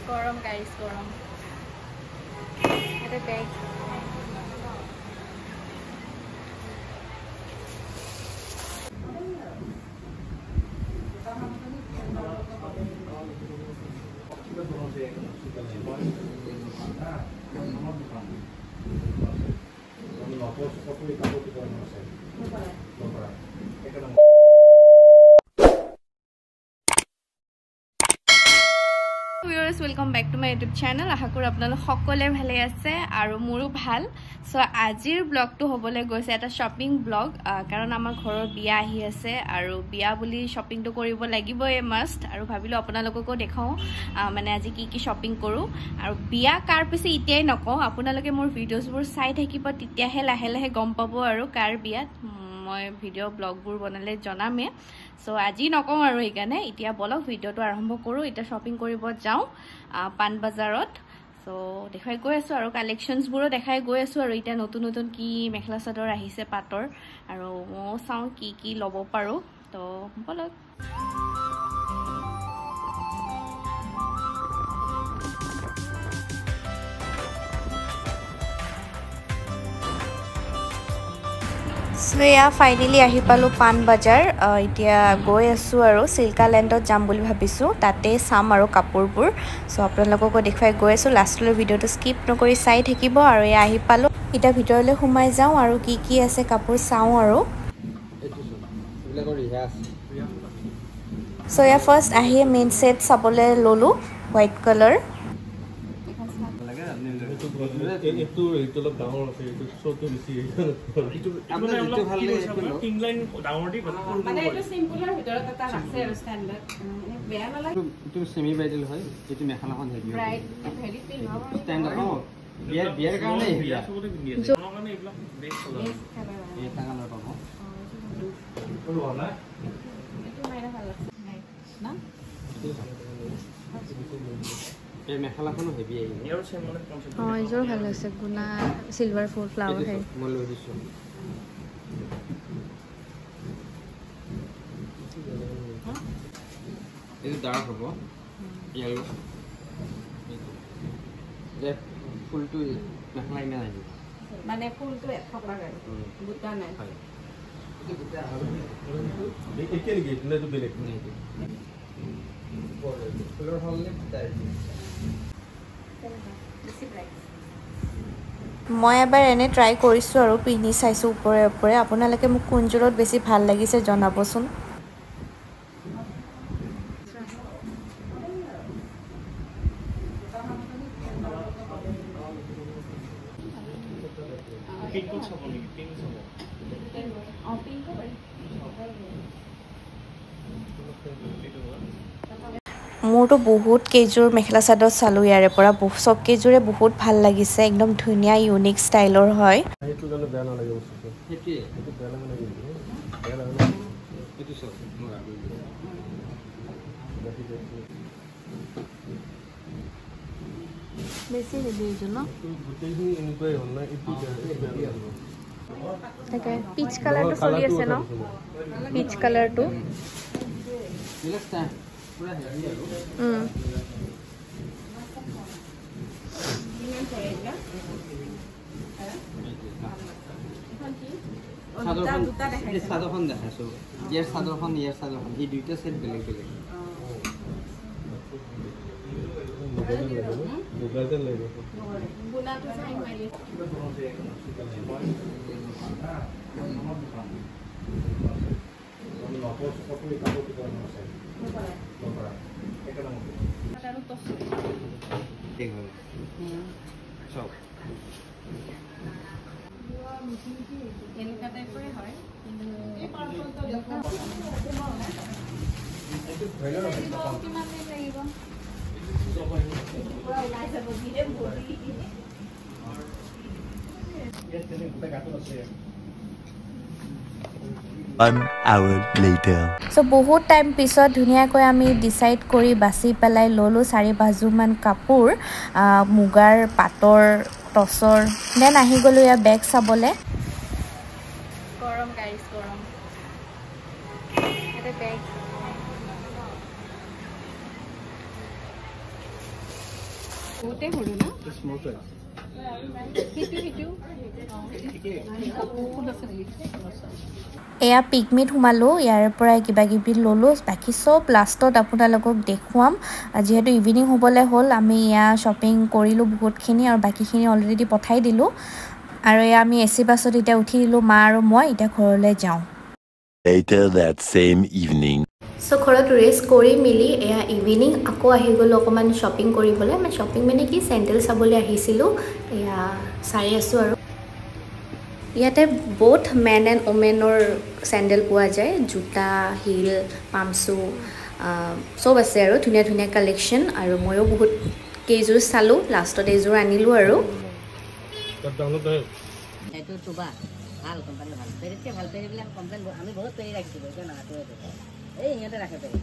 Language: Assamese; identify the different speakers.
Speaker 1: গরম গাইস গরম এটা ব্যাগ welcome back to my YouTube channel आशा करूँ आपलोक सकले भाले आछे आरो मोरो भाल सो आजिर ब्लगटो हबले गइसे एटा शपिंग ब्लग कारण आमार घरर बिया आहि आछे आरो बिया बुली शपिंग तो करिब लागिबय मस्ट आरो भाबिलो आपनालोकको देखाও माने আজি की शपिंग करू आरो बिया कार पिसे इতিয়াই नकौ आपनालोके मोर भिडियोसबोर चाइ থাকিব तिতিয়াহে लाहे लाहे गम पाबो आरो कार बिया মই ভিডিও ব্লগবোৰ বনালে জনামে সো আজি নকম আৰু এখানে ইতিয়া বলক ভিডিওটো আৰম্ভ কৰো এটা শপিং কৰিব যাও পান বাজাৰত সো দেখাই গৈ আছো আৰু কালেকশনস বোৰো দেখাই গৈ আছো আৰু ইটা নতুন নতুন কি মেখলা চাদৰ আহিছে পাটৰ আৰু মো চাও কি লব পাৰো তো বলক So yeah, finally ahi palu pan bazar itia goi asu aru Silka Landot jam boli bhabisu tate sam aru kapurpur so apnalokoko dekhai goi asu last le video to skip nokori sai thakibo aru ya ahi palu ita bhitorle humai jao aru ki ase kapur sao aru so yeah first ahi main set sabole lolu white color
Speaker 2: এটো লক ডাঙৰ আছে এটো ছোটো বেছি এটো আপোনাৰ এটো ভাল লাগে কিং লাইন ডাঙৰ দি
Speaker 1: মানে এটো সিম্পলৰ ভিতৰত এটা আছে আৰু স্ট্যান্ডাৰ্ড বেয়া নালাগে
Speaker 3: এটো সেমি ব্ৰাইডাল হয় এটো মেখলাখন হেভি
Speaker 1: ব্ৰাইড হেভি পিন হ'ব
Speaker 3: স্ট্যান্ডাৰ্ড হয় বিয়াৰ কাৰণে হেভি
Speaker 2: সবতে পিন্ধি আছে কোন কাৰণে এইবিলাক বেস্ট কালাৰ
Speaker 3: এই কালাৰ পাব
Speaker 2: কোন না
Speaker 1: এটো মাইনা ভাল আছে না
Speaker 3: এই মেখলাখনো হেভি আহি
Speaker 2: ইয়াৰ সেম মানে কনসেপ্ট
Speaker 1: এজোৰ ভাল আছে গুনা সিলভাৰ ফুল ফ্লাৱাৰ হে
Speaker 3: মই লৈ দিছো এই ডাৰ্ক হ'ব ইয়েলো যে ফুলটো মেখলা ইমান আহিব
Speaker 1: মানে ফুলটো এথকা গায় বুটা নাই
Speaker 2: একে নেকি এটা বেলেগ নেকি
Speaker 3: ফুলৰ হলনে
Speaker 1: মই এবাৰ এনে ট্ৰাই কৰিছো আৰু পিনি চাইছো উপৰে উপৰে আপোনালোকে মোক কোনজোৰত বেছি ভাল লাগিছে জনাবচোন
Speaker 2: পিংক চাব নেকি পিংক চাব
Speaker 1: পিংক পাৰি মোৰটো বহুত কেজোৰ মেখলা চাদৰ চালু ইয়াৰে পৰা সব কেজোৰে বহুত ভাল লাগিছে একদম ধুনিয়া ইউনিক ষ্টাইলৰ হয়
Speaker 2: এইটো গালে বেয়া নালাগে বস্তুটো
Speaker 3: হেটি
Speaker 2: এইটো বেয়া নালাগে বেয়া লাগে
Speaker 3: এইটো সব মোৰ আগৰ
Speaker 1: বেছি হেভি হৈছে ন
Speaker 2: গোটেইখিনি এনেকুৱাই হ'ল না এইটো বেয়া হ'ব
Speaker 1: তাকে পিচ কালাৰটো চলি আছে ন পিচ কালাৰটো
Speaker 3: ৰিলেক্সটা পুৰা হেভি আৰু চাদৰখন দেখাইছো ইয়াৰ চাদৰখন এই দুইটা সেট বেলেগ বেলেগ
Speaker 2: মোবাইলতে লাগে
Speaker 1: গুনাটো চাই মাৰি এনেকুৱা টাইপৰে হয় কিমান লাগিব
Speaker 4: One hour later.
Speaker 1: So বহুত টাইম পিছত ধুনিয়াকৈ আমি ডিসাইড কৰি বাছি পেলাই ললো 4-5 মান কাপোৰ মুগাৰ পাটৰ টসৰ দেন আহি গলো ইয়া বেগ চাবলে গৰম গাইস গৰম এটা বেগ বহুতে সৰু না
Speaker 2: স্মল সাইজ
Speaker 1: এয়া পিকমিট সোমালোঁ ইয়াৰ পৰাই কিবা কিবি ল'লোঁ বাকী চব লাষ্টত আপোনালোকক দেখুৱাম যিহেতু ইভিনিং হ'বলৈ হ'ল আমি এয়া শ্বপিং কৰিলোঁ বহুতখিনি আৰু বাকীখিনি অলৰেডি পঠাই দিলোঁ আৰু এয়া আমি এচি বাছত এতিয়া উঠি দিলোঁ মা আৰু মই এতিয়া ঘৰলৈ যাওঁ
Speaker 4: Later that same evening.
Speaker 1: চ' ঘৰত ৰেষ্ট কৰি মেলি এয়া ইভিনিং আকৌ আহি গ'লোঁ অকণমান শ্বপিং কৰিবলৈ মই শ্বপিং মানে কি চেণ্ডেল চাবলৈ আহিছিলোঁ এয়া চাই আছোঁ আৰু ইয়াতে বহুত মেন এণ্ড ওমেনৰ চেণ্ডেল পোৱা যায় জোতা হিল পামচু চব আছে আৰু ধুনীয়া ধুনীয়া কালেকশ্যন আৰু ময়ো বহুত কেইযোৰ চালোঁ লাষ্টত এইযোৰ আনিলোঁ আৰু
Speaker 5: এইটো তোবা ভাল কোম্পানী ভাল পেৰিতকৈ ভাল পেৰিবিলাক কমপ্লেইন আমি বহুত পেৰি ৰাখিছিলোঁ এতিয়া নাৰাখোঁ এই সিহঁতে ৰাখে পেৰি